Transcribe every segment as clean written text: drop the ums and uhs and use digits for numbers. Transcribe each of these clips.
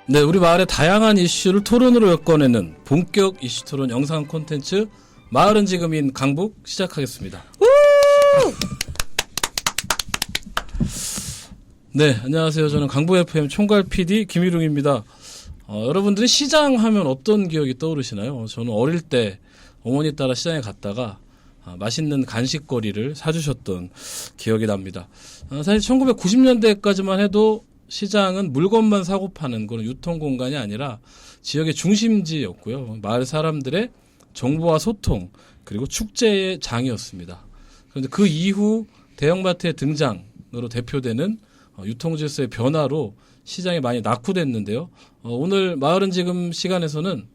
네, 우리 마을의 다양한 이슈를 토론으로 엮어내는 본격 이슈 토론 영상 콘텐츠 마을은 지금인 강북 시작하겠습니다. 네, 안녕하세요. 저는 강북 FM 총괄 PD 김일웅입니다. 여러분들이 시장 하면 어떤 기억이 떠오르시나요? 저는 어릴 때 어머니 따라 시장에 갔다가 맛있는 간식거리를 사주셨던 기억이 납니다. 사실 1990년대까지만 해도 시장은 물건만 사고 파는 그런 유통공간이 아니라 지역의 중심지였고요. 마을 사람들의 정보와 소통 그리고 축제의 장이었습니다. 그런데 그 이후 대형마트의 등장으로 대표되는 유통질서의 변화로 시장이 많이 낙후됐는데요. 오늘 마을은 지금 시간에서는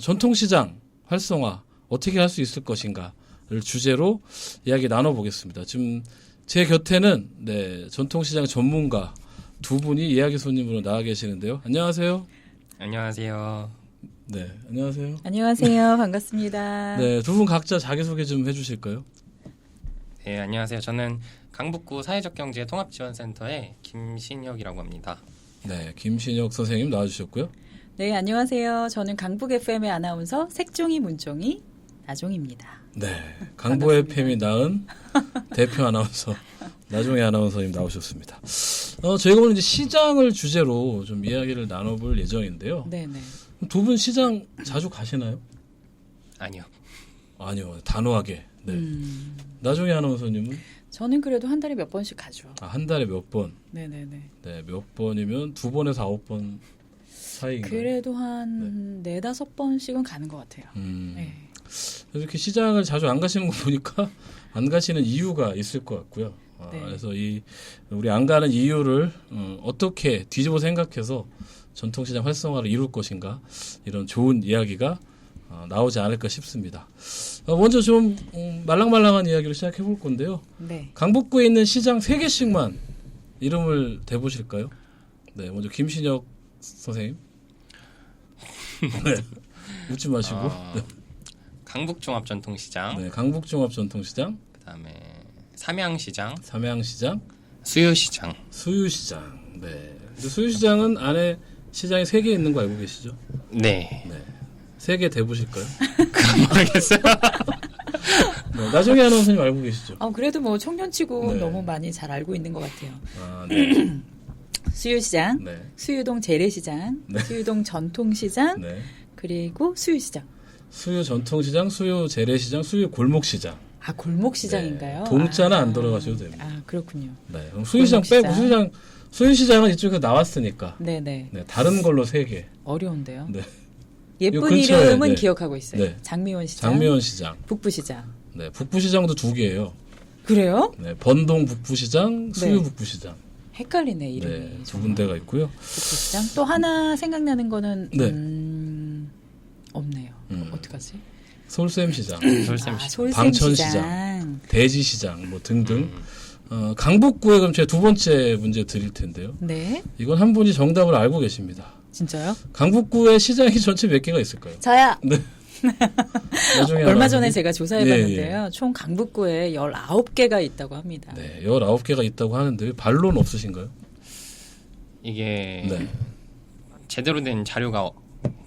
전통시장 활성화 어떻게 할 수 있을 것인가를 주제로 이야기 나눠보겠습니다. 지금 제 곁에는 전통시장 전문가 두 분이 이야기 손님으로 나와 계시는데요. 안녕하세요. 안녕하세요. 네, 안녕하세요. 안녕하세요. 반갑습니다. 네, 두 분 각자 자기소개 좀 해주실까요? 네, 안녕하세요. 저는 강북구 사회적경제 통합지원센터의 김신혁이라고 합니다. 네, 김신혁 선생님 나와주셨고요. 네, 안녕하세요. 저는 강북 FM의 아나운서 색종이 문종이 나종입니다. 네, 강북 FM이 낳은 대표 아나운서 나종희 아나운서님 나오셨습니다. 저희가 오늘 이제 시장을 주제로 좀 이야기를 나눠볼 예정인데요. 네네. 두 분 시장 자주 가시나요? 아니요. 아니요, 단호하게. 네. 나종희 아나운서님은? 저는 그래도 한 달에 몇 번씩 가죠. 한 달에 몇 번? 네네네. 네, 몇 번이면 2번에서 9번 사이인가요? 그래도 한 네. 4-5번씩은 가는 것 같아요. 네. 이렇게 시장을 자주 안 가시는 거 보니까 안 가시는 이유가 있을 것 같고요. 네. 그래서 우리 안 가는 이유를 어떻게 뒤집어 생각해서 전통시장 활성화를 이룰 것인가 이런 좋은 이야기가 나오지 않을까 싶습니다. 먼저 좀 말랑말랑한 이야기로 시작해 볼 건데요. 네. 강북구에 있는 시장 3개씩만 이름을 대보실까요? 네, 먼저 김신혁 선생님. 네, 웃지 마시고. 네. 강북종합전통시장. 네, 강북종합전통시장. 그다음에 삼양시장. 삼양시장. 수유시장. 수유시장. 네. 근데 수유시장은 안에 시장이 3개 있는 거 알고 계시죠? 네. 네. 3개 대보실까요? 그건 모르겠어요. 네, 나중에 아나운서님 알고 계시죠? 그래도 뭐 청년치고 네. 너무 많이 잘 알고 있는 것 같아요. 네. 수유시장, 네. 수유동 재래시장, 네. 수유동 전통시장, 네. 그리고 수유시장. 수유 전통시장, 수유 재래시장, 수유 골목시장. 골목시장인가요? 네. 동자는 안 들어가셔도 됩니다. 그렇군요. 네. 그럼 수유시장 골목시장. 빼고 수유시장은 이쪽에서 나왔으니까. 네네. 네. 다른 걸로 3개. 어려운데요. 네. 예쁜 근처에, 이름은 네. 기억하고 있어요. 네. 장미원시장, 장미원시장. 북부시장. 네. 북부시장도 2개예요. 그래요? 네. 번동 북부시장, 수유 네. 북부시장. 헷갈리네 이름이. 네. 두 군데가 있고요. 북부시장. 또 하나 생각나는 거는 네. 없네요. 어떡하지? 솔샘시장, 솔샘시장. 솔샘시장. 방천시장, 대지시장 뭐 등등. 강북구에 그럼 제가 두 번째 문제 드릴 텐데요. 네. 이건 한 분이 정답을 알고 계십니다. 진짜요? 강북구에 시장이 전체 몇 개가 있을까요? 저요. 네. 나중에 얼마 알아보니- 전에 제가 조사해봤는데요. 예, 총 강북구에 19개가 있다고 합니다. 네, 19개가 있다고 하는데 반론 없으신가요? 이게 네. 제대로 된 자료가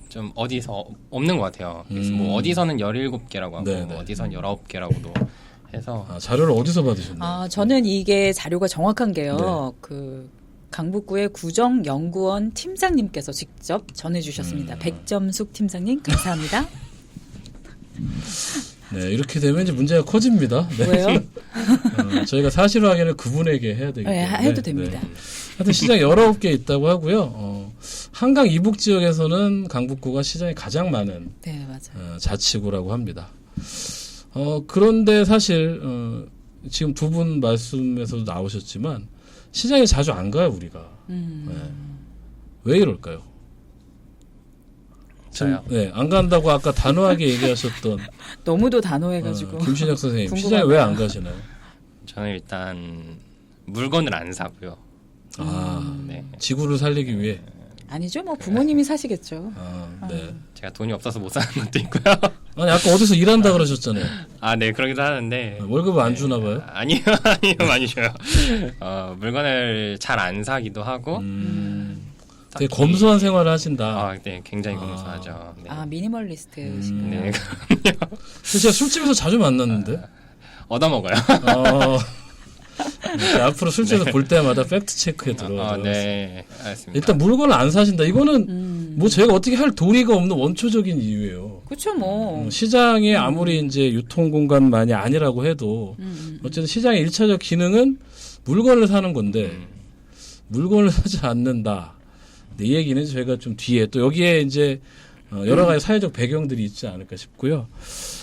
좀 어디서 없는 것 같아요. 그래서 뭐 어디서는 17개라고 하고 네, 네. 어디선 19개라고도 해서 자료를 어디서 받으셨나요? 저는 이게 자료가 정확한 게요. 네. 그 강북구의 구정연구원 팀장님께서 직접 전해주셨습니다. 백점숙 팀장님 감사합니다. 네, 이렇게 되면 이제 문제가 커집니다. 네. 왜요? 저희가 사실 확인을 그분에게 해야 되기 때문에. 네, 해도 됩니다. 하여튼 시장 19개 있다고 하고요. 한강 이북 지역에서는 강북구가 시장이 가장 많은 네, 맞아요. 자치구라고 합니다. 그런데 사실 지금 두 분 말씀에서도 나오셨지만 시장에 자주 안 가요, 우리가. 네. 왜 이럴까요? 저요. 네, 안 간다고 아까 단호하게 얘기하셨던 너무도 단호해가지고. 김신혁 선생님, 궁금하다. 시장에 왜 안 가시나요? 저는 일단 물건을 안 사고요. 네. 네. 지구를 살리기 위해. 아니죠, 뭐 부모님이 사시겠죠. 네. 제가 돈이 없어서 못 사는 것도 있고요. 아니 아까 어디서 일한다 그러셨잖아요. 네, 그러기도 하는데. 월급 안 주나 봐요? 아니요, 많이 줘요. 물건을 잘 안 사기도 하고, 되게 검소한 생활을 하신다. 아, 네, 굉장히 검소하죠. 네. 아, 미니멀리스트. 네. 제가 술집에서 자주 만났는데. 얻어먹어요. 네, 앞으로 술집에서 볼 때마다 팩트 체크에 들어가죠. 네, 알겠습니다. 일단 물건을 안 사신다. 이거는 뭐 저희가 어떻게 할 도리가 없는 원초적인 이유예요. 그렇죠, 뭐. 시장이 아무리 이제 유통 공간만이 아니라고 해도 어쨌든 시장의 1차적 기능은 물건을 사는 건데 물건을 사지 않는다. 이 얘기는 저희가 좀 뒤에 또 여기에 이제 여러 가지 사회적 배경들이 있지 않을까 싶고요.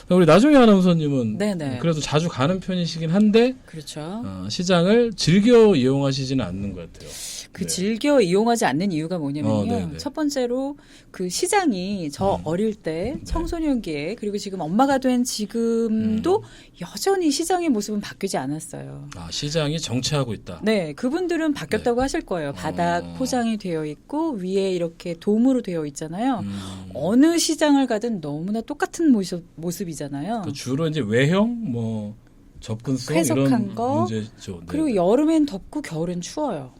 우리 나종희 아나운서님은 네네. 그래도 자주 가는 편이시긴 한데 그렇죠. 시장을 즐겨 이용하시지는 않는 것 같아요. 그 네. 즐겨 이용하지 않는 이유가 뭐냐면요. 네네. 첫 번째로 그 시장이 저 어릴 때 청소년기에 그리고 지금 엄마가 된 지금도 여전히 시장의 모습은 바뀌지 않았어요. 시장이 정체하고 있다. 네, 그분들은 바뀌었다고 하실 거예요. 바닥 포장이 되어 있고 위에 이렇게 돔으로 되어 있잖아요. 어느 시장을 가든 너무나 똑같은 모습이잖아요. 그 주로 이제 외형, 뭐 접근성 쾌적한 이런 거, 문제죠. 네. 그리고 여름엔 덥고 겨울엔 추워요.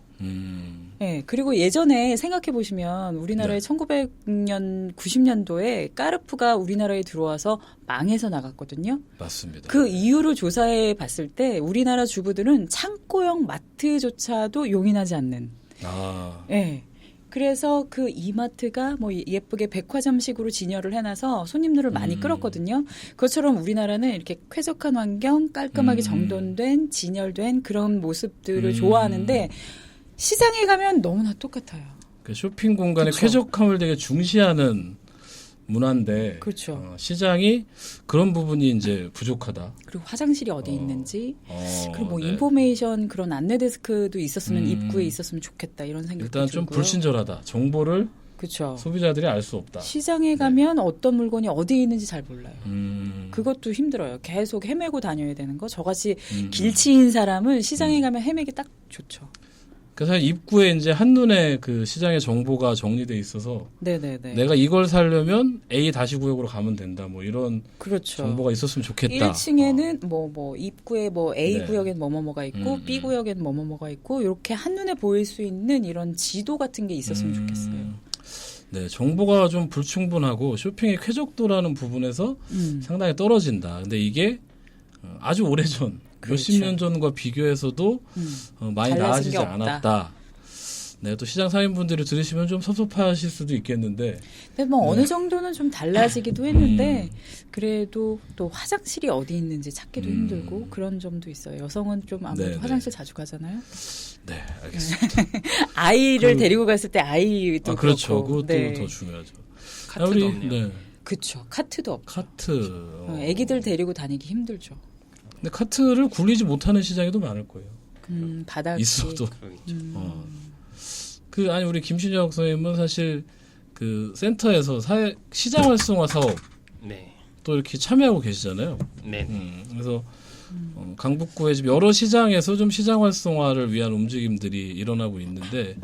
네, 그리고 예전에 생각해 보시면 우리나라에 네. 1900년, 90년도에 까르푸가 우리나라에 들어와서 망해서 나갔거든요. 맞습니다. 그 이유를 조사해 봤을 때 우리나라 주부들은 창고형 마트조차도 용인하지 않는. 네. 그래서 그 이마트가 뭐 예쁘게 백화점식으로 진열을 해놔서 손님들을 많이 끌었거든요. 그것처럼 우리나라는 이렇게 쾌적한 환경, 깔끔하게 정돈된, 진열된 그런 모습들을 좋아하는데 시장에 가면 너무나 똑같아요. 그 쇼핑 공간의 그쵸. 쾌적함을 되게 중시하는 문화인데 그렇죠. 시장이 그런 부분이 이제 부족하다. 그리고 화장실이 어디 있는지 그리고 뭐 네. 인포메이션 그런 안내 데스크도 있었으면 입구에 있었으면 좋겠다 이런 생각도 일단 좀 들고요. 불친절하다. 정보를 그렇죠. 소비자들이 알 수 없다. 시장에 가면 어떤 물건이 어디 있는지 잘 몰라요. 음. 그것도 힘들어요. 계속 헤매고 다녀야 되는 거. 저같이 길치인 사람은 시장에 가면 헤매기 딱 좋죠. 그래서 입구에 이제 한눈에 그 시장의 정보가 정리돼 있어서 네네네. 내가 이걸 사려면 A 다시 구역으로 가면 된다. 뭐 이런 그렇죠. 정보가 있었으면 좋겠다. 1층에는 뭐 입구에 뭐 A 네. 구역엔 뭐뭐뭐가 있고 B 구역엔 뭐뭐뭐가 있고 이렇게 한눈에 보일 수 있는 이런 지도 같은 게 있었으면 좋겠어요. 네, 정보가 좀 불충분하고 쇼핑의 쾌적도라는 부분에서 상당히 떨어진다. 근데 이게 아주 오래전 몇십 그렇죠. 년 전과 비교해서도 많이 달라진 나아지지 게 없다. 않았다. 네, 또 시장 상인분들이 들으시면 좀 섭섭하실 수도 있겠는데 근데 뭐 어느 정도는 좀 달라지기도 했는데 그래도 또 화장실이 어디 있는지 찾기도 힘들고 그런 점도 있어요. 여성은 좀 아무래도 네, 화장실 자주 가잖아요. 네, 알겠습니다. 아이를 데리고 갔을 때 아이도 그렇죠. 그렇고. 그것도 네. 더 중요하죠. 카트도 없네요. 네, 그렇죠. 카트도 없고. 카트. 아기들 데리고 다니기 힘들죠. 근데 카트를 굴리지 못하는 시장에도 많을 거예요. 바닥이 있어도. 그러겠죠. 아니 우리 김신혁 선생님은 사실 그 센터에서 시장 활성화 사업 네. 또 이렇게 참여하고 계시잖아요. 네. 그래서 강북구에 지금 여러 시장에서 좀 시장 활성화를 위한 움직임들이 일어나고 있는데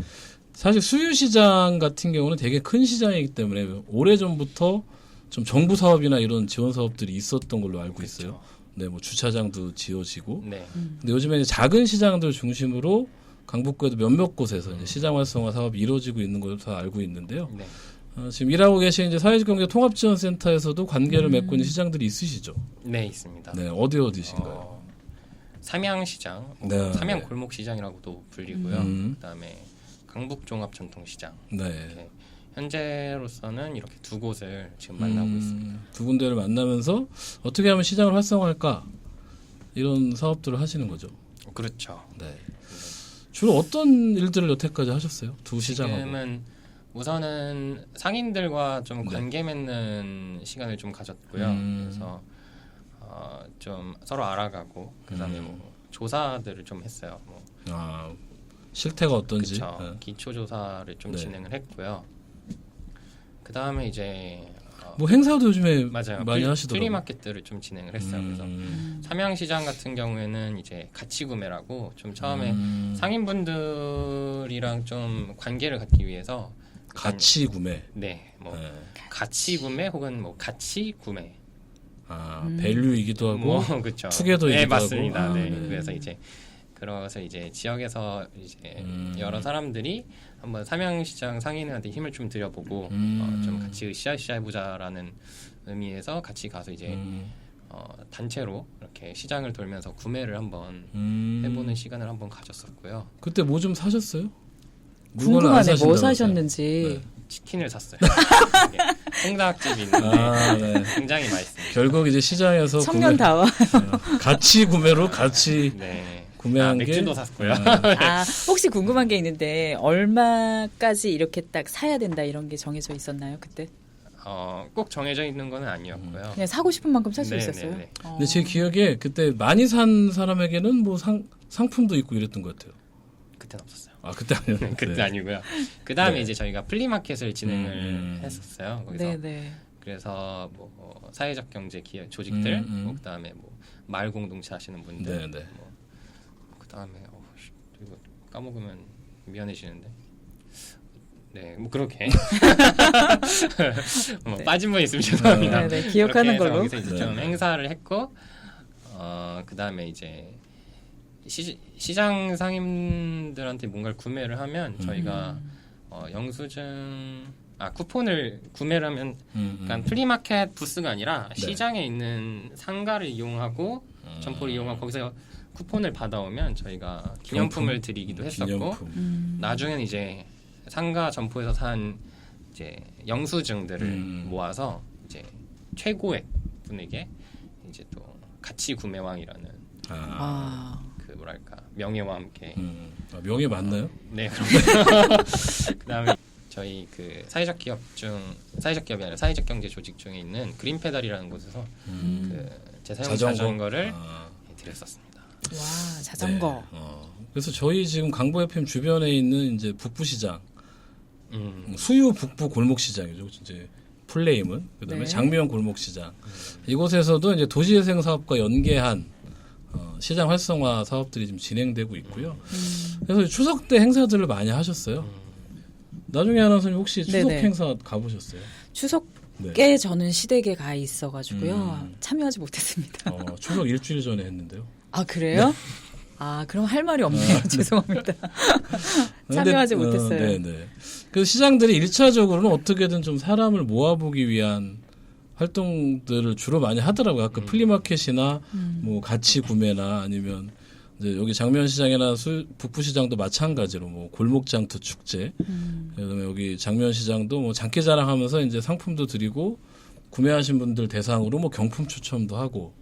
사실 수유시장 같은 경우는 되게 큰 시장이기 때문에 오래전부터 좀 정부 사업이나 이런 지원 사업들이 있었던 걸로 알고 있어요. 네, 뭐 주차장도 지어지고. 네. 근데 요즘에 작은 시장들 중심으로 강북구에도 몇몇 곳에서 이제 시장 활성화 사업이 이루어지고 있는 것으로 다 알고 있는데요. 네. 지금 일하고 계신 이제 사회적 경제 통합지원센터에서도 관계를 맺고 있는 시장들이 있으시죠? 네, 있습니다. 네, 어디신가요? 삼양시장, 네. 삼양 골목시장이라고도 불리고요. 그다음에 강북종합전통시장. 네. 이렇게 현재로서는 이렇게 두 곳을 지금 만나고 있습니다. 두 군데를 만나면서 어떻게 하면 시장을 활성화할까 이런 사업들을 하시는 거죠. 그렇죠. 네. 주로 어떤 일들을 여태까지 하셨어요? 두 시장하고. 지금은 우선은 상인들과 좀 관계 맺는 시간을 좀 가졌고요. 그래서 좀 서로 알아가고 그다음에 뭐 조사들을 좀 했어요. 뭐 실태가 어떤지. 그쵸. 네. 기초 조사를 좀 네. 진행을 했고요. 그다음에 이제 뭐 행사도 요즘에 맞아요. 많이 하시더라고요. 플리마켓들을 좀 진행을 했어요. 그래서 삼양시장 같은 경우에는 이제 가치 구매라고 좀 처음에 상인분들이랑 좀 관계를 갖기 위해서 가치 구매. 네, 뭐 네. 가치 구매 혹은 뭐 가치 구매 밸류이기도 하고 그렇죠. 투게더이기도 네, 맞습니다. 하고. 네. 그래서 이제 그래서 이제 지역에서 이제 여러 사람들이 한번 삼양시장 상인한테 힘을 좀 들여보고 좀 같이 으쌰으쌰 해보자라는 의미에서 같이 가서 이제 단체로 이렇게 시장을 돌면서 구매를 한번 해보는 시간을 한번 가졌었고요. 그때 뭐 좀 사셨어요? 물건을 안 궁금하네. 뭐 사신다고 사셨는지. 치킨을 샀어요. 홍닭집이 있는데 네. 굉장히 맛있습니다. 결국 이제 시장에서 청년다워. 같이 구매로 같이 네. 구매한 게 맥주도 샀고요. 아, 혹시 궁금한 게 있는데 얼마까지 이렇게 딱 사야 된다 이런 게 정해져 있었나요 그때? 꼭 정해져 있는 건 아니었고요. 그냥 사고 싶은 만큼 살 수 네, 있었어요. 네, 네. 근데 제 기억에 그때 많이 산 사람에게는 뭐 상품도 있고 이랬던 것 같아요. 그때는 없었어요. 아 그때 아니었는데. 그때 아니고요. 그 다음에 네. 이제 저희가 플리마켓을 진행을 했었어요. 거기서 네네. 그래서 뭐 사회적 경제 기업 조직들, 뭐 그다음에 뭐 마을 공동체 하시는 분들, 네네. 뭐 그다음에 이거 까먹으면 미안해지는데. 네, 뭐 그렇게 뭐 네. 빠진 분 있으면 죄송합니다. 네, 네, 기억하는 그렇게 해서 걸로. 거기서 이제 좀 네. 행사를 했고, 그다음에 이제 시장 상인들한테 뭔가를 구매를 하면 저희가 영수증, 쿠폰을 구매를 하면 그러니까 플리마켓 부스가 아니라 네. 시장에 있는 상가를 이용하고 점포를 이용하고 거기서 쿠폰을 받아오면 저희가 기념품을 드리기도 했었고 기념품. 나중에는 이제 상가 점포에서 산 이제 영수증들을 모아서 이제 최고액 분에게 이제 또 가치 구매왕이라는 아. 그 뭐랄까 명예와 함께 명예 맞나요? 네 그럼 그다음에 저희 그 사회적 기업이 아니라 사회적 경제 조직 중에 있는 그린페달이라는 곳에서 그 재사용 자전거를 드렸었습니다. 와, 자전거. 네. 그래서 저희 지금 강보 FM 주변에 있는 이제 북부시장, 수유 북부 골목시장이죠. 이제 플레임은 그다음에 네. 장미원 골목시장 이곳에서도 이제 도시재생 사업과 연계한 시장 활성화 사업들이 지금 진행되고 있고요. 그래서 추석 때 행사들을 많이 하셨어요. 나중에 아나운서님 혹시 추석 네네. 행사 가보셨어요? 추석에 네. 저는 시댁에 가 있어가지고요. 참여하지 못했습니다. 추석 일주일 전에 했는데요. 아, 그래요? 아, 그럼 할 말이 없네요. 죄송합니다. 참여하지 못했어요. 네네. 그 시장들이 1차적으로는 어떻게든 좀 사람을 모아보기 위한 활동들을 주로 많이 하더라고요. 아까 플리마켓이나 뭐 가치 구매나 아니면 이제 여기 장면시장이나 북부시장도 마찬가지로 뭐 골목장터 축제, 그다음에 여기 장면시장도 뭐 장기자랑하면서 이제 상품도 드리고 구매하신 분들 대상으로 뭐 경품 추첨도 하고.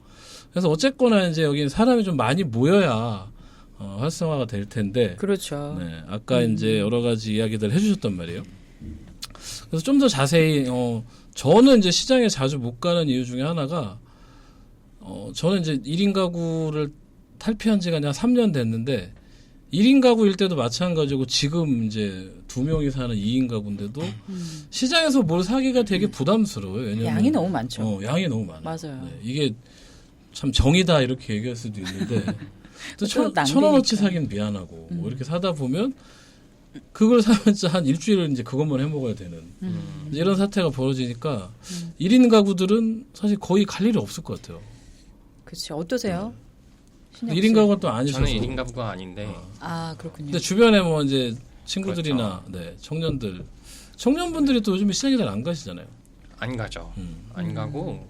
그래서 어쨌거나 이제 여기 사람이 좀 많이 모여야 활성화가 될 텐데. 그렇죠. 네, 아까 이제 여러 가지 이야기들 해주셨단 말이에요. 그래서 좀 더 자세히 저는 이제 시장에 자주 못 가는 이유 중에 하나가 저는 이제 1인 가구를 탈피한 지가 한 3년 됐는데 1인 가구일 때도 마찬가지고 지금 이제 2명이 사는 2인 가구인데도 시장에서 뭘 사기가 되게 부담스러워요. 왜냐면 양이 너무 많죠. 양이 너무 많아요. 맞아요. 네, 이게 참 정이다 이렇게 얘기할 수도 있는데 또 또 낭비니까. 1,000원어치 사긴 미안하고 뭐 이렇게 사다 보면 그걸 사면 진짜 한 일주일을 이제 그것만 해 먹어야 되는 이제 이런 사태가 벌어지니까 1인 가구들은 사실 거의 갈 일이 없을 것 같아요. 그렇죠. 어떠세요? 신영 1인 씨? 가구가 또 아니셔서. 저는 1인 가구가 아닌데 아, 그렇군요. 근데 주변에 뭐 이제 친구들이나 네, 청년분들이 또 요즘에 시장에 잘 안 가시잖아요. 안 가죠. 안 가고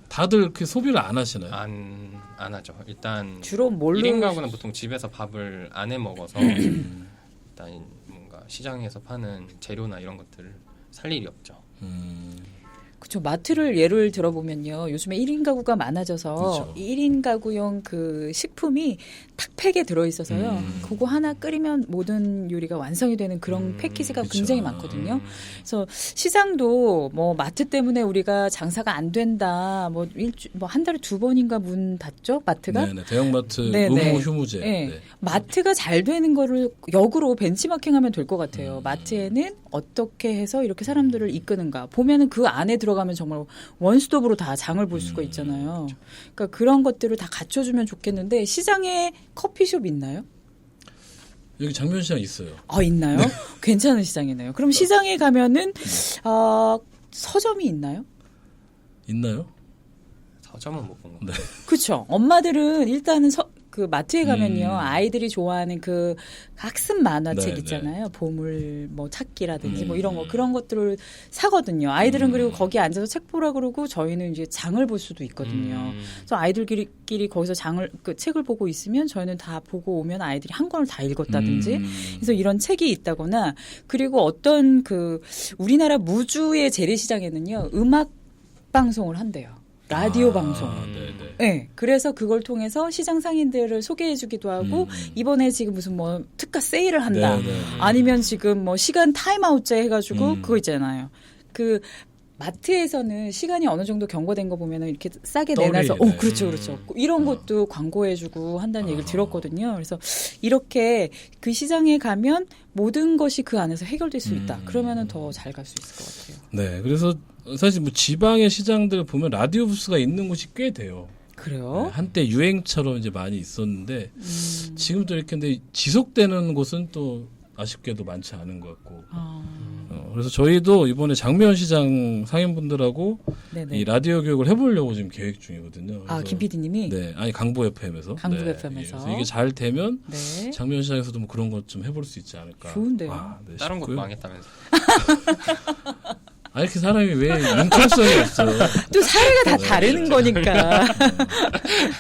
다들 그 소비를 안 하시나요? 안 하죠. 일단 주로 뭘로 1인 가구는 보통 집에서 밥을 안 해 먹어서 일단 뭔가 시장에서 파는 재료나 이런 것들을 살 일이 없죠. 그렇죠. 마트를 예를 들어보면요. 요즘에 1인 가구가 많아져서 그렇죠. 1인 가구용 그 식품이 탁팩에 들어있어서요. 그거 하나 끓이면 모든 요리가 완성이 되는 그런 패키지가 그렇죠. 굉장히 많거든요. 그래서 시장도 뭐 마트 때문에 우리가 장사가 안 된다. 뭐 한 달에 2번인가 문 닫죠? 마트가? 네네, 대형마트 네네. 의무 휴무제. 네. 네. 마트가 잘 되는 거를 역으로 벤치마킹하면 될 것 같아요. 마트에는 어떻게 해서 이렇게 사람들을 이끄는가. 보면은 그 안에 들어가면 정말 원스톱으로 다 장을 볼 수가 있잖아요. 그러니까 그런 것들을 다 갖춰주면 좋겠는데 시장에 커피숍 있나요? 여기 장면시장 있어요. 아, 있나요? 괜찮은 시장이네요. 그럼 시장에 가면은 서점이 있나요? 있나요? 서점은 못 본 거. 네. 그렇죠. 엄마들은 일단은 그 마트에 가면요 아이들이 좋아하는 그 학습 만화책 네, 있잖아요. 보물 뭐 찾기라든지 뭐 이런 거 그런 것들을 사거든요. 아이들은 그리고 거기 앉아서 책 보라 그러고 저희는 이제 장을 볼 수도 있거든요. 그래서 아이들끼리 거기서 그 책을 보고 있으면 저희는 다 보고 오면 아이들이 한 권을 다 읽었다든지 그래서 이런 책이 있다거나 그리고 어떤 그 우리나라 무주의 재래시장에는요 음악 방송을 한대요. 라디오 방송. 네, 그래서 그걸 통해서 시장 상인들을 소개해주기도 하고 이번에 지금 무슨 뭐 특가 세일을 한다. 아니면 지금 뭐 시간 타임아웃제 해가지고 그거 있잖아요. 그 마트에서는 시간이 어느 정도 경과된 거 보면은 이렇게 싸게 내놔서, 그렇죠. 이런 것도 광고해주고 한다는 얘기를 들었거든요. 그래서 이렇게 그 시장에 가면 모든 것이 그 안에서 해결될 수 있다. 그러면은 더 잘 갈 수 있을 것 같아요. 네, 그래서 사실 뭐 지방의 시장들 보면 라디오 부스가 있는 곳이 꽤 돼요. 그래요? 네, 한때 유행처럼 이제 많이 있었는데 지금도 이렇게 근데 지속되는 곳은 또 아쉽게도 많지 않은 것 같고. 그래서 저희도 이번에 장미연 시장 상인분들하고 이 라디오 교육을 해보려고 지금 계획 중이거든요. 아, 김 PD님이? 네, 아니 강보 FM에서. 강보 네, FM에서. 그래서 이게 잘 되면 네. 장미연 시장에서도 뭐 그런 것 좀 해볼 수 있지 않을까. 좋은데요. 네, 다른 곳 싶고요. 망했다면서. 아 이렇게 사람이 왜 융통성이 없어? 또 사회가 다 다르는 거니까.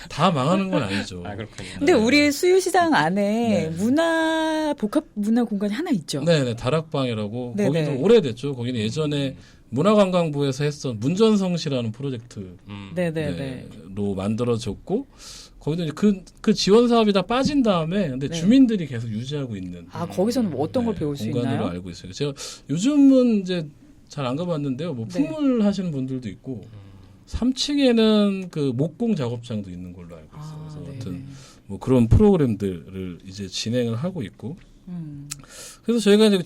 다 망하는 건 아니죠. 아 그렇군요. 근데 우리 수유시장 안에 네. 복합 문화 공간이 하나 있죠. 네네 다락방이라고 네네. 거기도 오래됐죠. 거기는 예전에 문화관광부에서 했던 문전성시라는 프로젝트로 네네네. 만들어졌고 거기도 이제 그 지원 사업이 다 빠진 다음에 근데 네. 주민들이 계속 유지하고 있는. 아 거기서는 뭐 어떤 걸 배울 수 공간으로 있나요? 알고 있어요. 제가 요즘은 이제 잘 안 가봤는데요. 뭐 네. 풍물 하시는 분들도 있고 3층에는 그 목공 작업장도 있는 걸로 알고 있어요. 그래서 아무튼 뭐 그런 프로그램들을 이제 진행을 하고 있고. 그래서 저희가 이제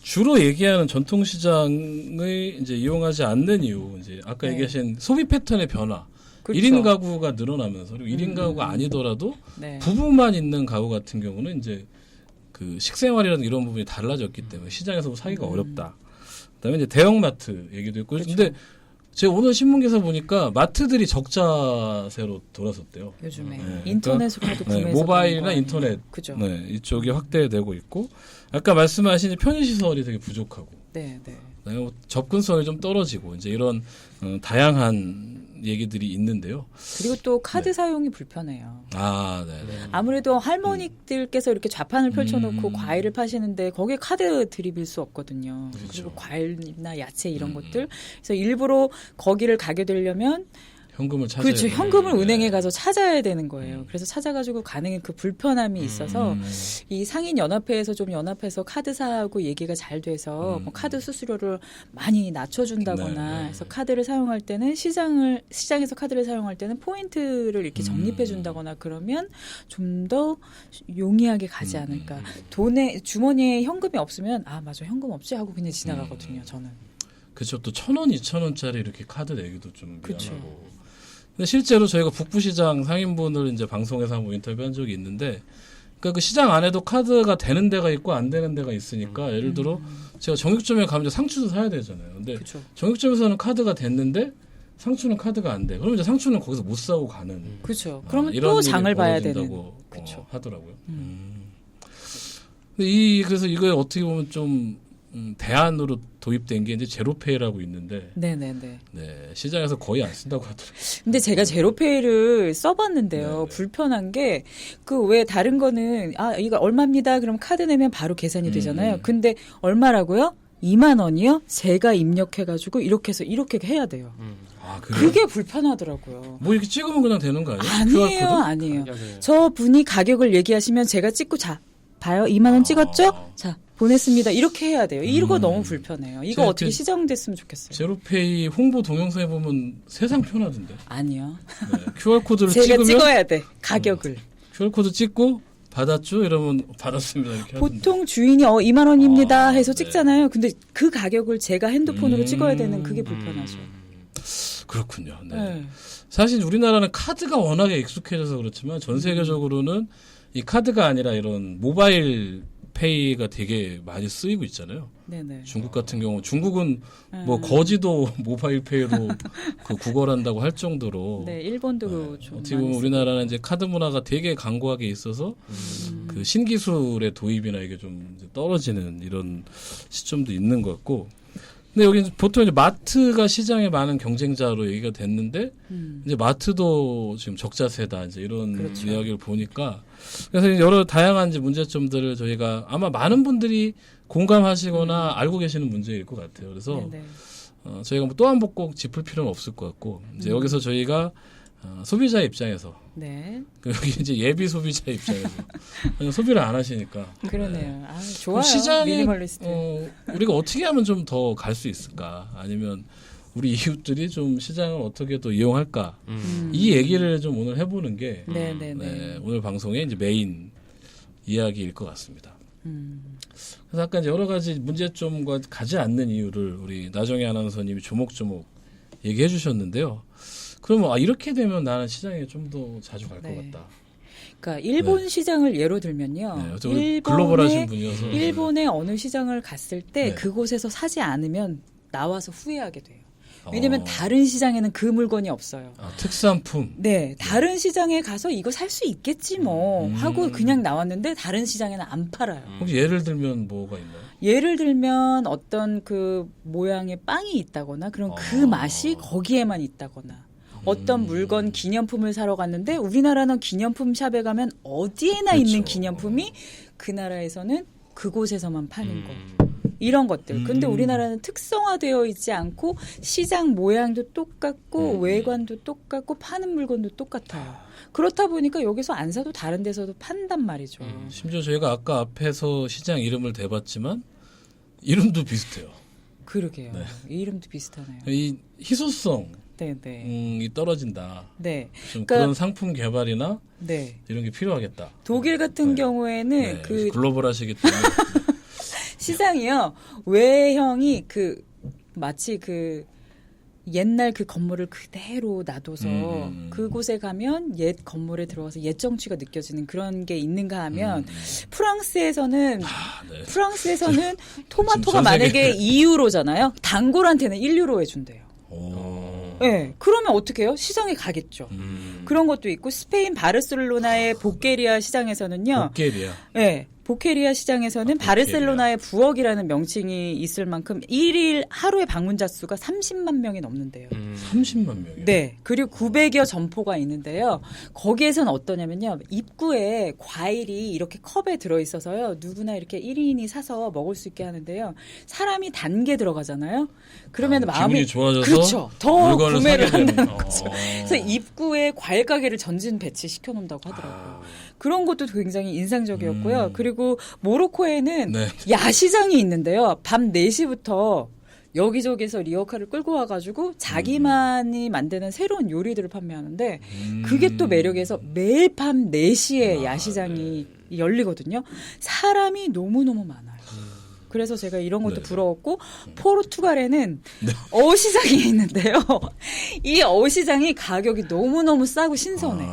주로 얘기하는 전통시장을 이제 이용하지 않는 이유, 이제 아까 네. 얘기하신 소비 패턴의 변화. 그렇죠. 1인 가구가 늘어나면서 그리고 1인 가구가 아니더라도 네. 부부만 있는 가구 같은 경우는 이제 그 식생활이라든 이런 부분이 달라졌기 때문에 시장에서 사기가 어렵다. 그다음에 이제 대형마트 얘기도 있고. 그렇죠. 근데 제가 오늘 신문 기사 보니까 마트들이 적자세로 돌아섰대요. 요즘에 네, 인터넷으로 하도 네, 구매해서 모바일이나 그런 거 인터넷 그죠. 네, 이쪽이 확대되고 있고 아까 말씀하신 편의시설이 되게 부족하고 네, 네. 그다음에 뭐 접근성이 좀 떨어지고 이제 이런 다양한 얘기들이 있는데요. 그리고 또 카드 사용이 불편해요. 아, 네. 아무래도 할머니들께서 이렇게 좌판을 펼쳐놓고 과일을 파시는데 거기에 카드 들이밀 수 없거든요. 그렇죠. 그리고 과일이나 야채 이런 것들. 그래서 일부러 거기를 가게 되려면 현금을 찾아야 그렇죠. 되는. 현금을 네. 은행에 가서 찾아야 되는 거예요. 그래서 찾아가지고 가는 그 불편함이 있어서 이 상인연합회에서 좀 연합해서 카드사하고 얘기가 잘 돼서 뭐 카드 수수료를 많이 낮춰준다거나 해서 카드를 사용할 때는 시장에서 카드를 사용할 때는 포인트를 이렇게 적립해준다거나 그러면 좀 더 용이하게 가지 않을까. 주머니에 현금이 없으면 아 맞아 현금 없지 하고 그냥 지나가거든요. 저는. 그렇죠. 또 1,000원, 2,000원짜리 이렇게 카드 내기도 좀 그쵸. 미안하고. 근데 실제로 저희가 북부시장 상인분을 이제 방송에서 한번 인터뷰한 적이 있는데, 그러니까 그 시장 안에도 카드가 되는 데가 있고 안 되는 데가 있으니까 예를 들어 제가 정육점에 가면 이제 상추도 사야 되잖아요. 근데 그쵸. 정육점에서는 카드가 됐는데 상추는 카드가 안 돼. 그러면 이제 상추는 거기서 못 사고 가는. 그렇죠. 그러면 이런 또 일이 장을 봐야 되는. 벌어진다고, 그쵸. 하더라고요. 근데 그래서 이거 어떻게 보면 좀 대안으로 도입된 게 이제 제로페이라고 있는데, 네네네. 네, 시장에서 거의 안 쓴다고 하더라고요. 근데 제가 제로페이를 써봤는데요. 네네. 불편한 게 그 왜 다른 거는 이거 얼마입니다. 그럼 카드 내면 바로 계산이 되잖아요. 근데 얼마라고요? 2만 원이요? 제가 입력해가지고 이렇게 해서 이렇게 해야 돼요. 아, 그래요? 그게 불편하더라고요. 뭐 이렇게 찍으면 그냥 되는 거 아니에요? 아니에요, QR코드? 아니에요. 가격을. 저 분이 가격을 얘기하시면 제가 찍고 자 봐요. 2만 원 찍었죠? 자 보냈습니다. 이렇게 해야 돼요. 이거 너무 불편해요. 이거 제가 어떻게 그 시정됐으면 좋겠어요. 제로페이 홍보 동영상에 보면 세상 편하던데. 아니요. 네, QR코드를 제가 찍으면 찍어야 돼. 가격을. QR코드 찍고 받았죠? 이러면 받았습니다. 이렇게 하던데. 보통 주인이 2만 원입니다 해서 네. 찍잖아요. 근데 그 가격을 제가 핸드폰으로 찍어야 되는 그게 불편하죠. 그렇군요. 네. 네. 사실 우리나라는 카드가 워낙에 익숙해져서 그렇지만 전 세계적으로는 이 카드가 아니라 이런 모바일 페이가 되게 많이 쓰이고 있잖아요. 네네. 중국 같은 경우 중국은 뭐 거지도 모바일 페이로 그 구걸한다고 할 정도로 네, 일본도 좀 어떻게 보면 많이 우리나라는 이제 카드 문화가 되게 강고하게 있어서 그 신기술의 도입이나 이게 좀 이제 떨어지는 이런 시점도 있는 것 같고. 근데 여기 보통 이제 마트가 시장에 많은 경쟁자로 얘기가 됐는데 이제 마트도 지금 적자세다 이제 이런 그렇죠. 이야기를 보니까 그래서 여러 다양한 이제 문제점들을 저희가 아마 많은 분들이 공감하시거나 알고 계시는 문제일 것 같아요. 그래서 네네. 저희가 뭐 또 한 번 꼭 짚을 필요는 없을 것 같고 이제 여기서 저희가 소비자 입장에서 네. 여기 이제 예비 소비자 입장에서 그냥 소비를 안 하시니까 그러네요. 아, 좋아요. 시장에 미니멀리스트. 우리가 어떻게 하면 좀 더 갈 수 있을까? 아니면 우리 이웃들이 좀 시장을 어떻게 더 이용할까? 이 얘기를 좀 오늘 해보는 게 네네네. 네, 오늘 방송의 이제 메인 이야기일 것 같습니다. 그래서 아까 이제 여러 가지 문제점과 가지 않는 이유를 우리 나정희 아나운서님이 조목조목 얘기해 주셨는데요. 그러면 이렇게 되면 나는 시장에 좀 더 자주 갈 것 네. 같다. 그러니까 일본 시장을 예로 들면요. 네, 우리 글로벌하신 분이어서 일본의 어느 시장을 갔을 때 네. 그곳에서 사지 않으면 나와서 후회하게 돼요. 왜냐면 어. 다른 시장에는 그 물건이 없어요. 특산품. 네, 다른 시장에 가서 이거 살 수 있겠지 뭐 하고 그냥 나왔는데 다른 시장에는 안 팔아요. 혹시 예를 들면 뭐가 있나요? 예를 들면 어떤 그 모양의 빵이 있다거나 그럼 그 맛이 거기에만 있다거나 어떤 물건 기념품을 사러 갔는데 우리나라는 기념품 샵에 가면 어디에나 그렇죠. 있는 기념품이 그 나라에서는 그곳에서만 파는 거. 이런 것들. 근데 우리나라는 특성화되어 있지 않고 시장 모양도 똑같고 외관도 똑같고 파는 물건도 똑같아요. 그렇다 보니까 여기서 안 사도 다른 데서도 판단 말이죠. 심지어 저희가 아까 앞에서 시장 이름을 대봤지만 이름도 비슷해요. 그러게요. 네. 이름도 비슷하네요. 이 희소성이 네네. 떨어진다. 네. 좀 그러니까- 그런 상품 개발이나 네. 이런 게 필요하겠다. 독일 같은 네. 경우에는 네, 그 글로벌하시기 때문에 시장이요. 외형이 그 마치 그 옛날 그 건물을 그대로 놔둬서 그곳에 가면 옛 건물에 들어가서 옛 정취가 느껴지는 그런 게 있는가 하면 프랑스에서는 네. 프랑스에서는 토마토가 지금 전 만약에 2유로잖아요. 단골한테는 1유로에 준대요. 오. 네, 그러면 어떻게 해요? 시장에 가겠죠. 그런 것도 있고 스페인 바르셀로나의 보케리아 시장에서는요. 복개리야. 네, 보케리아 시장에서는 바르셀로나의 부엌이라는 명칭이 있을 만큼 일일 하루의 방문자 수가 30만 명이 넘는데요. 30만 명이요. 네. 그리고 900여 점포가 있는데요. 거기에서는 어떠냐면요. 입구에 과일이 이렇게 컵에 들어있어서요. 누구나 이렇게 1인이 사서 먹을 수 있게 하는데요. 사람이 단계 들어가잖아요. 그러면 마음이 기분이 좋아져서 그렇죠. 더 물건을 구매를 사게 되는. 한다는 거죠. 그래서 입구에 과일 가게를 전진 배치시켜 놓는다고 하더라고요. 그런 것도 굉장히 인상적이었고요. 그리고 모로코에는 네. 야시장이 있는데요. 밤 4시부터 여기저기서 리어카를 끌고 와가지고 자기만이 만드는 새로운 요리들을 판매하는데 그게 또 매력에서 매일 밤 4시에 야시장이 열리거든요. 사람이 너무너무 많아요. 그래서 제가 이런 것도 네. 부러웠고 포르투갈에는 어시장이 있는데요. 이 어시장이 가격이 너무너무 싸고 신선해.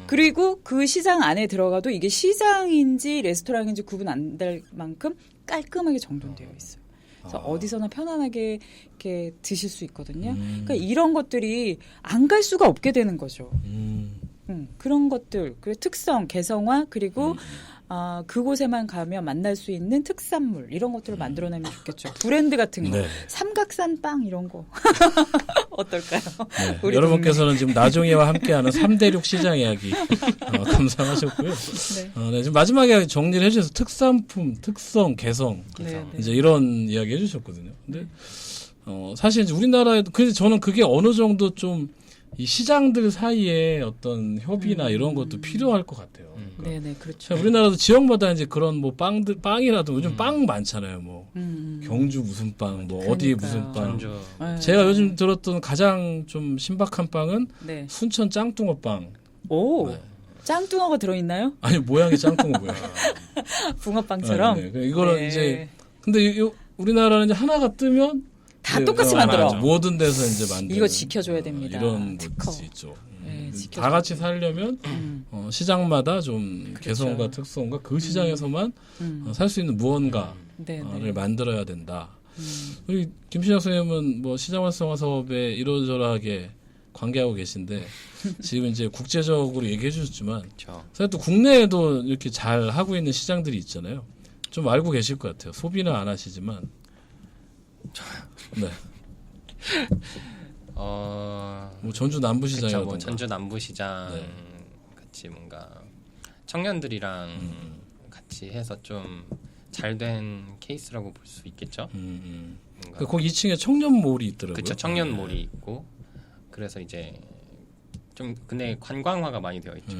그리고 그 시장 안에 들어가도 이게 시장인지 레스토랑인지 구분 안 될 만큼 깔끔하게 정돈되어 있어요. 그래서 어디서나 편안하게 이렇게 드실 수 있거든요. 그러니까 이런 것들이 안 갈 수가 없게 되는 거죠. 그런 것들, 그 특성, 개성화 그리고 그곳에만 가면 만날 수 있는 특산물 이런 것들을 만들어내면 좋겠죠. 브랜드 같은 거, 네. 삼각산 빵 이런 거 어떨까요? 네. 우리 여러분께서는 지금 나종이와 함께하는 3대륙 시장 이야기 감상하셨고요. 네. 네, 지금 마지막에 정리를 해주셔서 특산품, 특성, 개성 네, 네. 이제 이런 이야기 해주셨거든요. 근데 사실 이제 우리나라에도 그래서 저는 그게 어느 정도 좀 이 시장들 사이에 어떤 협의나 이런 것도 필요할 것 같아요. 그러니까 네네 그렇죠. 자, 우리나라도 지역마다 이제 그런 뭐 빵이라도 요즘 빵 많잖아요. 뭐 경주 무슨 빵, 뭐 어디 무슨 빵. 전주. 네. 제가 요즘 들었던 가장 좀 신박한 빵은 네. 순천 짱뚱어빵. 오 네. 짱뚱어가 들어있나요? 아니 모양이 짱뚱어 모양. 붕어빵처럼. 네, 네. 이거는 네. 이제 근데 우리나라는 이제 하나가 뜨면 다 똑같이 만들어. 모든 데서 이제 만든 이거 지켜줘야 됩니다. 이런 특허. 것이 있죠. 네, 지켜줘야 다 같이 살려면 시장마다 좀 그렇죠. 개성과 특성과 그 시장에서만 살 수 있는 무언가를 네, 네. 만들어야 된다. 우리 김신영 선생님은 뭐 시장 활성화 사업에 이러저러하게 관계하고 계신데 지금 이제 국제적으로 얘기해 주셨지만 그렇죠. 사실 또 국내에도 이렇게 잘 하고 있는 시장들이 있잖아요. 좀 알고 계실 것 같아요. 소비는 안 하시지만. 네. 뭐 전주 남부시장이라든가. 뭐 전주 남부시장 네. 같이 뭔가 청년들이랑 같이 해서 좀 잘된 케이스라고 볼 수 있겠죠. 뭔가 거기 2층에 청년몰이 있더라고요. 그쵸, 청년몰이 있고 그래서 이제 좀 근데 관광화가 많이 되어 있죠.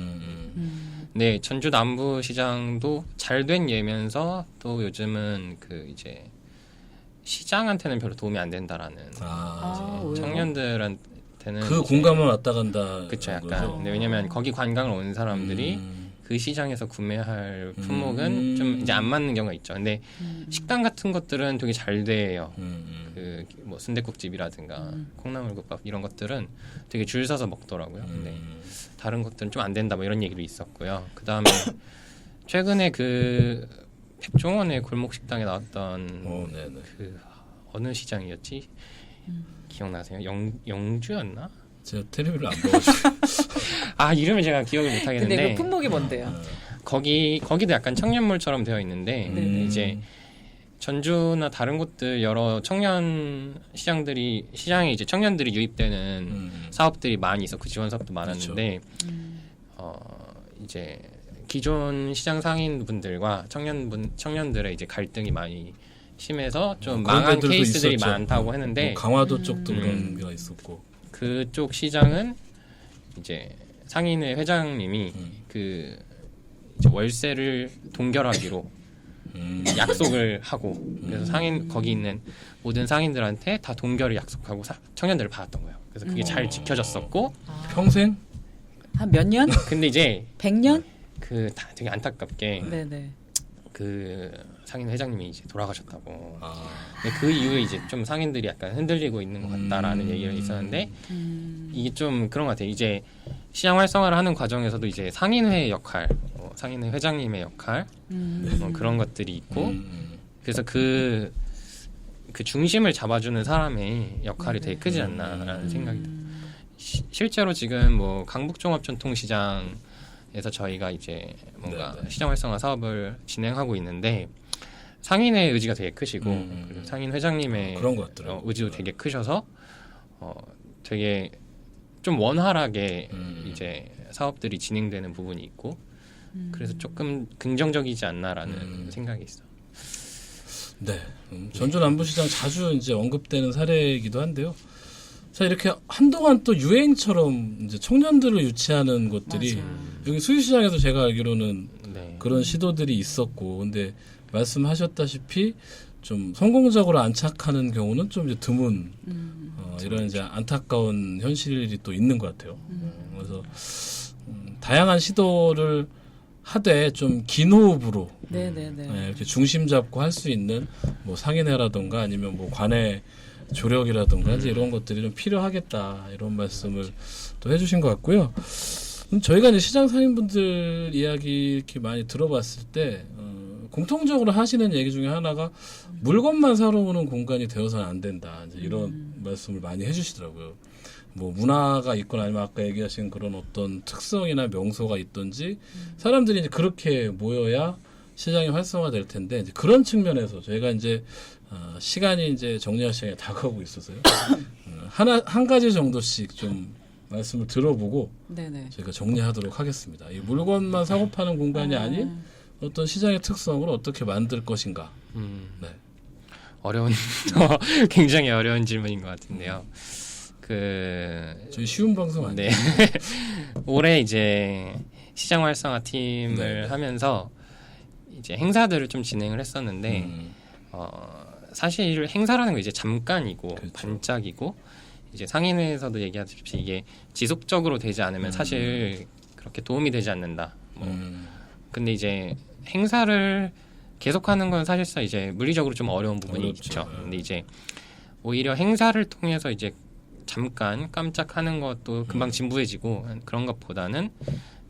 네, 전주 남부시장도 잘된 예면서 또 요즘은 그 이제 시장한테는 별로 도움이 안 된다라는 왜요? 청년들한테는 그 공간만 왔다 간다. 그쵸, 약간. 근데 왜냐면 거기 관광을 온 사람들이 그 시장에서 구매할 품목은 좀 이제 안 맞는 경우가 있죠. 근데 식당 같은 것들은 되게 잘 돼요. 그 뭐 순댓국집이라든가 콩나물국밥 이런 것들은 되게 줄 서서 먹더라고요. 근데 다른 것들은 좀 안 된다 뭐 이런 얘기도 있었고요. 그 다음에 최근에 그 백종원의 골목 식당에 나왔던 그 어느 시장이었지? 기억나세요? 영주였나? 제가 텔레비를 안 봐가지고. 아, 이름을 제가 기억을 못 하겠는데. 근데 그 품목이 뭔데요? 거기도 약간 청년몰처럼 되어 있는데 이제 전주나 다른 곳들 여러 청년 시장에 이제 청년들이 유입되는 사업들이 많이 있었고 지원 사업도 많았는데 이제 기존 시장 상인분들과 청년들의 이제 갈등이 많이 심해서 좀 망한 케이스들이 있었죠. 많다고 했는데 뭐 강화도 쪽도 그런 게 있었고 그쪽 시장은 이제 상인회 회장님이 그 이제 월세를 동결하기로 약속을 하고 그래서 거기 있는 모든 상인들한테 다 동결을 약속하고 청년들을 받았던 거예요. 그래서 그게 잘 지켜졌었고 평생? 한 몇 년? 근데 이제 100년? 그 되게 안타깝게 네네. 그 상인 회장님이 이제 돌아가셨다고. 근데 그 이후에 이제 좀 상인들이 약간 흔들리고 있는 것 같다라는 얘기가 있었는데 이게 좀 그런 것 같아요. 이제 시장 활성화를 하는 과정에서도 이제 상인회의 역할, 상인회 회장님의 역할 그런 것들이 있고 그래서 그 중심을 잡아주는 사람의 역할이 되게 크지 않나라는 생각이 들어요. 실제로 지금 뭐 강북종합전통시장에서 저희가 이제 뭔가 시장 활성화 사업을 진행하고 있는데 상인의 의지가 되게 크시고 그리고 상인 회장님의 그런 것 같더라고요. 의지도 되게 크셔서 되게 좀 원활하게 이제 사업들이 진행되는 부분이 있고 그래서 조금 긍정적이지 않나라는 생각이 있어요. 네, 전주 남부시장 자주 이제 언급되는 사례이기도 한데요. 자, 이렇게 한동안 또 유행처럼 이제 청년들을 유치하는 것들이 여기 수유시장에서 제가 알기로는 그런 시도들이 있었고, 근데 말씀하셨다시피 좀 성공적으로 안착하는 경우는 좀 이제 드문 이런 이제 안타까운 현실이 또 있는 것 같아요. 그래서 다양한 시도를 하되 좀 긴 호흡으로 이렇게 중심 잡고 할 수 있는 뭐 상인회라든가 아니면 뭐 관내 조력이라든가 이제 이런 것들이 좀 필요하겠다 이런 말씀을 또 해주신 것 같고요. 저희가 이제 시장 상인분들 이야기 이렇게 많이 들어봤을 때 공통적으로 하시는 얘기 중에 하나가 물건만 사러 오는 공간이 되어서는 안 된다. 이제 이런 말씀을 많이 해주시더라고요. 뭐 문화가 있거나 아니면 아까 얘기하신 그런 어떤 특성이나 명소가 있든지 사람들이 이제 그렇게 모여야 시장이 활성화될 텐데 이제 그런 측면에서 저희가 이제 시간이 이제 정리할 시간이 다가오고 있어서요. 한 가지 정도씩 좀 말씀을 들어보고 저희가 정리하도록 하겠습니다. 이 물건만 사고 파는 공간이 아닌 어떤 시장의 특성을 어떻게 만들 것인가. 네. 굉장히 어려운 질문인 것 같은데요. 저희 쉬운 방송 아니에요? 네. 올해 이제 시장 활성화 팀을 하면서 이제 행사들을 좀 진행을 했었는데 사실 행사라는 거 이제 잠깐이고 반짝이고 이제 상인회에서도 얘기하듯이 이게 지속적으로 되지 않으면 사실 그렇게 도움이 되지 않는다. 근데 이제 행사를 계속하는 건 사실상 이제 물리적으로 좀 어려운 부분이 있죠. 근데 이제 오히려 행사를 통해서 이제 잠깐 깜짝하는 것도 금방 진부해지고 그런 것보다는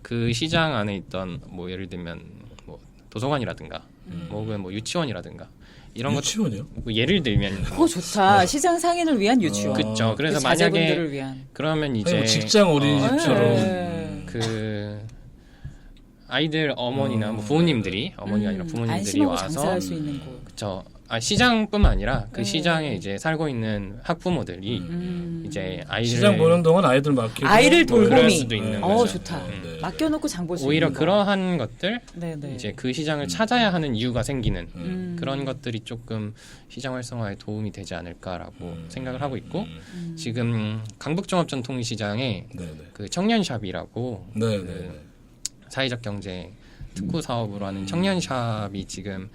그 시장 안에 있던 뭐 예를 들면 뭐 도서관이라든가 뭐 유치원이라든가 이런 유치원이요? 뭐 예를 들면 그거 좋다. 시장 상인을 위한 유치원. 그렇죠. 그래서 그 만약에 자제분들을 위한. 그러면 아니, 이제 뭐 직장 어린이집처럼 네. 그 아이들 어머니나 뭐 부모님들이 어머니가 아니라 부모님들이 안심하고 와서 장사할 수 있는 곳. 그렇죠. 시장뿐만 아니라 그 네. 시장에 이제 살고 있는 학부모들이 이제 아이들 시장 보는 동안 아이들 맡기고 아이를 돌보미. 그럴 수도 있는 거죠. 좋다. 네. 맡겨놓고 장 볼 수 있는 오히려 거. 그러한 것들 네네. 이제 그 시장을 찾아야 하는 이유가 생기는 그런 것들이 조금 시장 활성화에 도움이 되지 않을까라고 생각을 하고 있고 지금 강북종합전통시장에 네네. 그 청년샵이라고 네네. 그 사회적 경제 특구 사업으로 하는 청년샵이 지금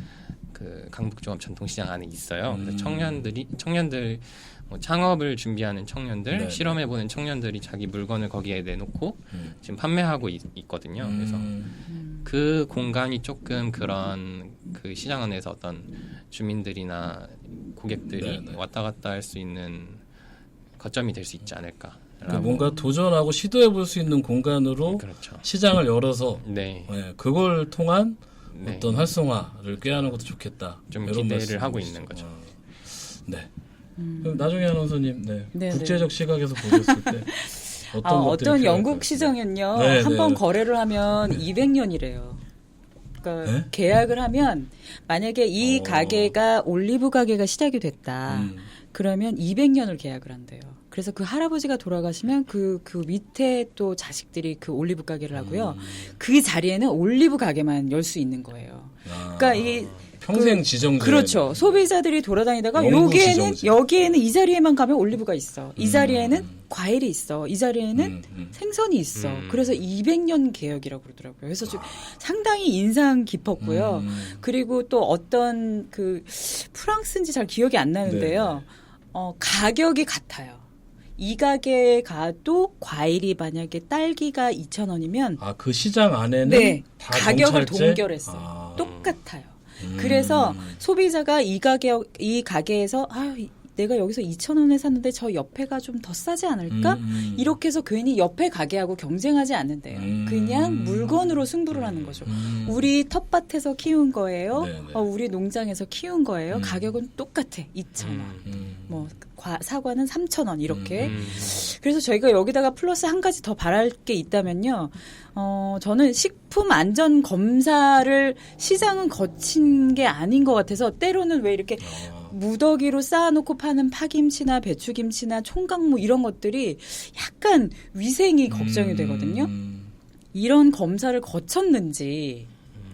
그 강북종합 전통시장 안에 있어요. 그래서 청년들 뭐 창업을 준비하는 청년들, 네. 실험해보는 청년들이 자기 물건을 거기에 내놓고 지금 판매하고 있거든요. 그래서 그 공간이 조금 그런 그 시장 안에서 어떤 주민들이나 고객들이 네, 네. 왔다 갔다 할 수 있는 거점이 될 수 있지 않을까. 그러니까 뭔가 도전하고 시도해 볼 수 있는 공간으로 그렇죠. 시장을 열어서 네. 그걸 통한 네. 어떤 활성화를 꾀하는 것도 좋겠다. 좀 이런 기대를 말씀이시죠. 하고 있는 거죠. 네. 그럼 나중에 아나운서님, 네, 국제적 시각에서 보셨을 때 어떤 것들이 어떤 필요할 영국 것 같아요? 시장은요, 네, 한 번 네. 거래를 하면 200년이래요. 그러니까 네? 계약을 하면 만약에 이 가게가 올리브 가게가 시작이 됐다. 그러면 200년을 계약을 한대요. 그래서 그 할아버지가 돌아가시면 그 밑에 또 자식들이 그 올리브 가게를 하고요. 그 자리에는 올리브 가게만 열 수 있는 거예요. 그러니까 이 평생 지정돼. 그렇죠. 소비자들이 돌아다니다가 영구 여기에는 지정제. 여기에는 이 자리에만 가면 올리브가 있어. 이 자리에는 과일이 있어. 이 자리에는 생선이 있어. 그래서 200년 계약이라고 그러더라고요. 그래서 좀 상당히 인상 깊었고요. 그리고 또 어떤 그 프랑스인지 잘 기억이 안 나는데요. 가격이 같아요. 이 가게에 가도 과일이 만약에 딸기가 2,000원이면 그 시장 안에는 네, 다 가격을 동찰제? 동결했어요. 똑같아요. 그래서 소비자가 이 가게에서 내가 여기서 2,000원에 샀는데 저 옆에가 좀 더 싸지 않을까? 이렇게 해서 괜히 옆에 가게하고 경쟁하지 않는데요. 그냥 물건으로 승부를 하는 거죠. 우리 텃밭에서 키운 거예요. 네네. 우리 농장에서 키운 거예요. 가격은 똑같아. 2,000원. 뭐 사과는 3,000원 이렇게. 그래서 저희가 여기다가 플러스 한 가지 더 바랄 게 있다면요. 저는 식품 안전 검사를 시장은 거친 게 아닌 것 같아서 때로는 왜 이렇게 무더기로 쌓아놓고 파는 파김치나 배추김치나 총각무 이런 것들이 약간 위생이 걱정이 되거든요. 이런 검사를 거쳤는지.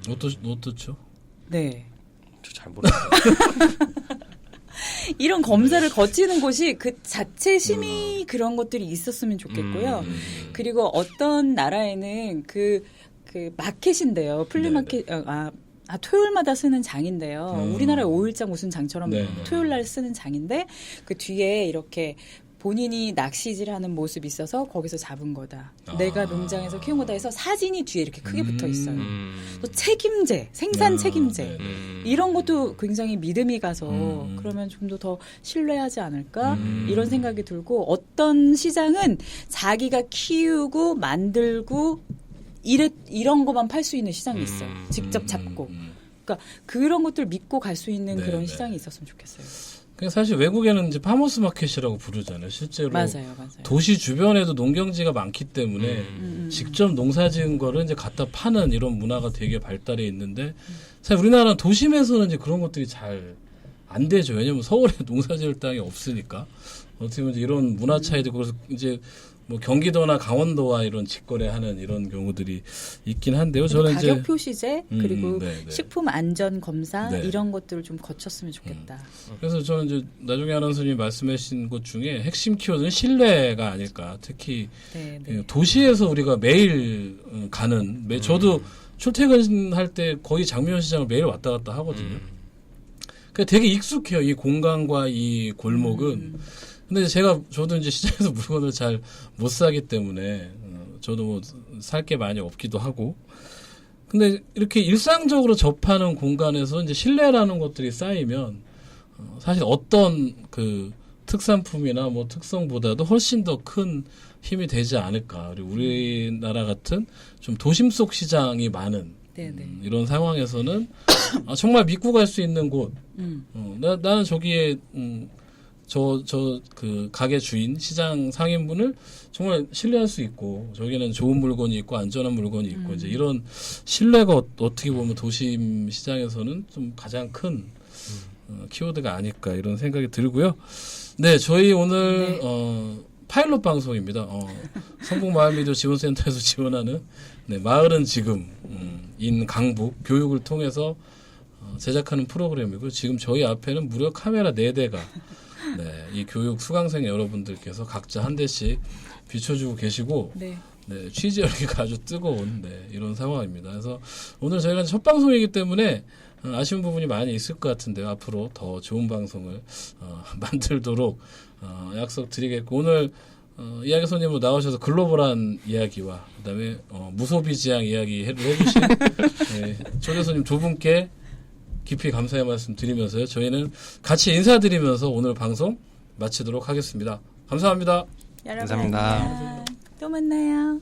어떻죠? 네. 저 잘 모르겠어요. 이런 검사를 거치는 곳이 그 자체 심의 그런 것들이 있었으면 좋겠고요. 그리고 어떤 나라에는 그 마켓인데요. 플리마켓, 토요일마다 쓰는 장인데요. 우리나라의 5일장 무슨 장처럼 네. 토요일 날 쓰는 장인데 그 뒤에 이렇게 본인이 낚시질하는 모습이 있어서 거기서 잡은 거다. 내가 농장에서 키운 거다 해서 사진이 뒤에 이렇게 크게 붙어 있어요. 또 책임제, 생산 책임제 이런 것도 굉장히 믿음이 가서 그러면 좀 더 신뢰하지 않을까 이런 생각이 들고 어떤 시장은 자기가 키우고 만들고 이런 것만 팔 수 있는 시장이 있어요. 직접 잡고. 그러니까 그런 것들 믿고 갈 수 있는 그런 시장이 있었으면 좋겠어요. 사실 외국에는 이제 파머스 마켓이라고 부르잖아요. 실제로 맞아요. 도시 주변에도 농경지가 많기 때문에 직접 농사지은 거를 이제 갖다 파는 이런 문화가 되게 발달해 있는데 사실 우리나라는 도심에서는 이제 그런 것들이 잘 안 되죠. 왜냐면 서울에 농사지을 땅이 없으니까 어떻게 보면 이제 이런 문화 차이도 그래서 이제 뭐 경기도나 강원도와 이런 직거래하는 이런 경우들이 있긴 한데요. 저는 가격 이제 표시제 그리고 네네. 식품 안전 검사 네. 이런 것들을 좀 거쳤으면 좋겠다. 그래서 저는 이제 나중에 아나운서님이 말씀하신 것 중에 핵심 키워드는 신뢰가 아닐까. 특히 네. 도시에서 우리가 매일 가는 저도 출퇴근할 때 거의 장미원시장을 매일 왔다 갔다 하거든요. 그러니까 되게 익숙해요. 이 공간과 이 골목은. 근데 저도 이제 시장에서 물건을 잘 못 사기 때문에 저도 뭐 살 게 많이 없기도 하고. 근데 이렇게 일상적으로 접하는 공간에서 이제 신뢰라는 것들이 쌓이면 사실 어떤 그 특산품이나 뭐 특성보다도 훨씬 더 큰 힘이 되지 않을까. 그리고 우리나라 같은 좀 도심 속 시장이 많은 이런 상황에서는 정말 믿고 갈 수 있는 곳. 나는 저기에 그 가게 주인, 시장 상인분을 정말 신뢰할 수 있고, 저기는 좋은 물건이 있고, 안전한 물건이 있고, 이제 이런 신뢰가 어떻게 보면 도심 시장에서는 좀 가장 큰 키워드가 아닐까, 이런 생각이 들고요. 네, 저희 오늘, 파일럿 방송입니다. 성북마을미디어 지원센터에서 지원하는, 마을은 지금, 인 강북 교육을 통해서 제작하는 프로그램이고요. 지금 저희 앞에는 무려 카메라 4대가 이 교육 수강생 여러분들께서 각자 한 대씩 비춰주고 계시고 취재 열기가 아주 뜨거운 이런 상황입니다. 그래서 오늘 저희가 첫 방송이기 때문에 아쉬운 부분이 많이 있을 것 같은데요. 앞으로 더 좋은 방송을 만들도록 약속드리겠고, 오늘 이야기 손님으로 나오셔서 글로벌한 이야기와 그다음에 무소비지향 이야기를 해주신 초대 손님 두 분께 깊이 감사의 말씀 드리면서요. 저희는 같이 인사드리면서 오늘 방송 마치도록 하겠습니다. 감사합니다. 여러분, 감사합니다. 또 만나요.